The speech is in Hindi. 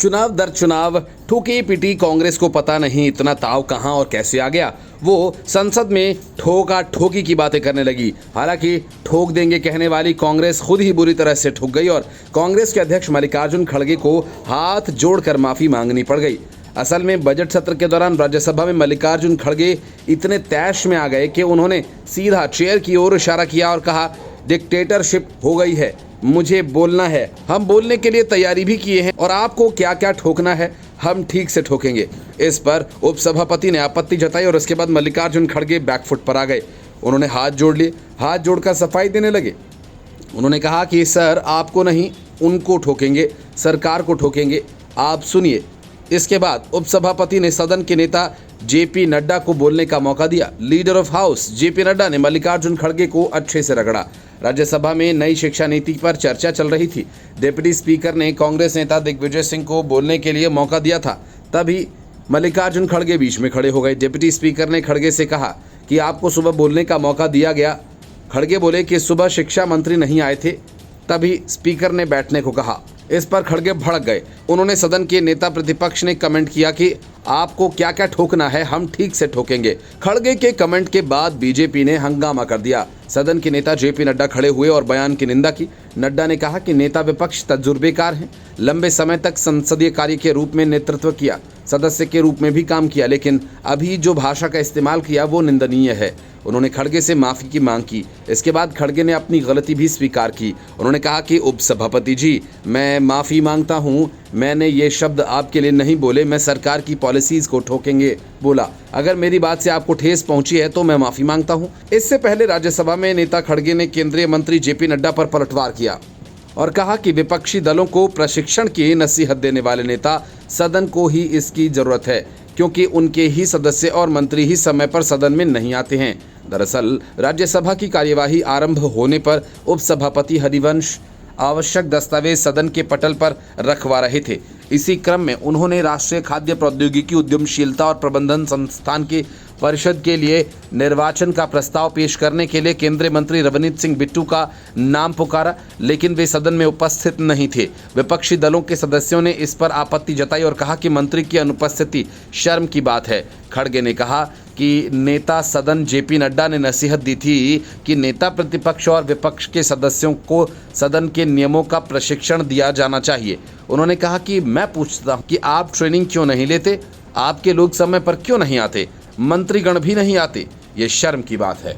चुनाव दर चुनाव ठोकी पीटी कांग्रेस को पता नहीं इतना ताव कहां और कैसे आ गया। वो संसद में ठोका ठोकी की बातें करने लगी। हालांकि ठोक देंगे कहने वाली कांग्रेस खुद ही बुरी तरह से ठुक गई और कांग्रेस के अध्यक्ष मल्लिकार्जुन खड़गे को हाथ जोड़कर माफी मांगनी पड़ गई। असल में बजट सत्र के दौरान राज्यसभा में मल्लिकार्जुन खड़गे इतने तैश में आ गए कि उन्होंने सीधा चेयर की ओर इशारा किया और कहा, डिक्टेटरशिप हो गई है, मुझे बोलना है, हम बोलने के लिए तैयारी भी किए हैं और आपको क्या क्या ठोकना है हम ठीक से ठोकेंगे। इस पर उपसभापति ने आपत्ति जताई और उसके बाद मल्लिकार्जुन खड़गे बैकफुट पर आ गए। उन्होंने हाथ जोड़ लिए, हाथ जोड़कर सफाई देने लगे। उन्होंने कहा कि सर आपको नहीं, उनको ठोकेंगे, सरकार को ठोकेंगे, आप सुनिए। इसके बाद उपसभापति ने सदन के नेता जेपी नड्डा को बोलने का मौका दिया। Leader of house JP Nadda ने मल्लिकार्जुन खड़गे को अच्छे से रगड़ा। राज्यसभा में नई शिक्षा नीति पर चर्चा चल रही थी। डिप्टी स्पीकर ने कांग्रेस नेता दिग्विजय सिंह को बोलने के लिए मौका दिया था, तभी मल्लिकार्जुन खड़गे बीच में खड़े हो गए। डिप्टी स्पीकर ने खड़गे से कहा कि आपको सुबह बोलने का मौका दिया गया। खड़गे बोले कि सुबह शिक्षा मंत्री नहीं आए थे, तभी स्पीकर ने बैठने को कहा। इस पर खड़गे भड़क गए। उन्होंने सदन के नेता प्रतिपक्ष ने कमेंट किया कि आपको क्या क्या ठोकना है हम ठीक से ठोकेंगे। खड़गे के कमेंट के बाद बीजेपी ने हंगामा कर दिया। सदन के नेता जेपी नड्डा खड़े हुए और बयान की निंदा की। नड्डा ने कहा कि नेता विपक्ष तजुर्बेकार हैं, लंबे समय तक संसदीय कार्य के रूप में नेतृत्व किया, सदस्य के रूप में भी काम किया, लेकिन अभी जो भाषा का इस्तेमाल किया वो निंदनीय है। उन्होंने खड़गे से माफी की मांग की। इसके बाद खड़गे ने अपनी गलती भी स्वीकार की। उन्होंने कहा कि उपसभापति जी, मैं माफी मांगता हूं, मैंने ये शब्द आपके लिए नहीं बोले, मैं सरकार की पॉलिसीज को ठोकेंगे बोला। अगर मेरी बात से आपको ठेस पहुंची है तो मैं माफी मांगता हूं। इससे पहले राज्यसभा में नेता खड़गे ने केंद्रीय मंत्री जेपी नड्डा पर पलटवार किया और कहा कि विपक्षी दलों को प्रशिक्षण की नसीहत देने वाले नेता सदन को ही इसकी जरूरत है, क्योंकि उनके ही सदस्य और मंत्री ही समय पर सदन में नहीं आते हैं। दरअसल राज्यसभा की कार्यवाही आरंभ होने पर उपसभापति हरिवंश आवश्यक दस्तावेज सदन के पटल पर रखवा रहे थे। इसी क्रम में उन्होंने राष्ट्रीय खाद्य प्रौद्योगिकी उद्यमशीलता और प्रबंधन संस्थान के परिषद के लिए निर्वाचन का प्रस्ताव पेश करने के लिए केंद्रीय मंत्री रवनीत सिंह बिट्टू का नाम पुकारा, लेकिन वे सदन में उपस्थित नहीं थे। विपक्षी दलों के सदस्यों ने इस पर आपत्ति जताई और कहा कि मंत्री की अनुपस्थिति शर्म की बात है। खड़गे ने कहा कि नेता सदन जेपी नड्डा ने नसीहत दी थी कि नेता प्रतिपक्ष और विपक्ष के सदस्यों को सदन के नियमों का प्रशिक्षण दिया जाना चाहिए। उन्होंने कहा कि मैं पूछता हूं कि आप ट्रेनिंग क्यों नहीं लेते, आपके लोग समय पर क्यों नहीं आते, मंत्रीगण भी नहीं आते, ये शर्म की बात है।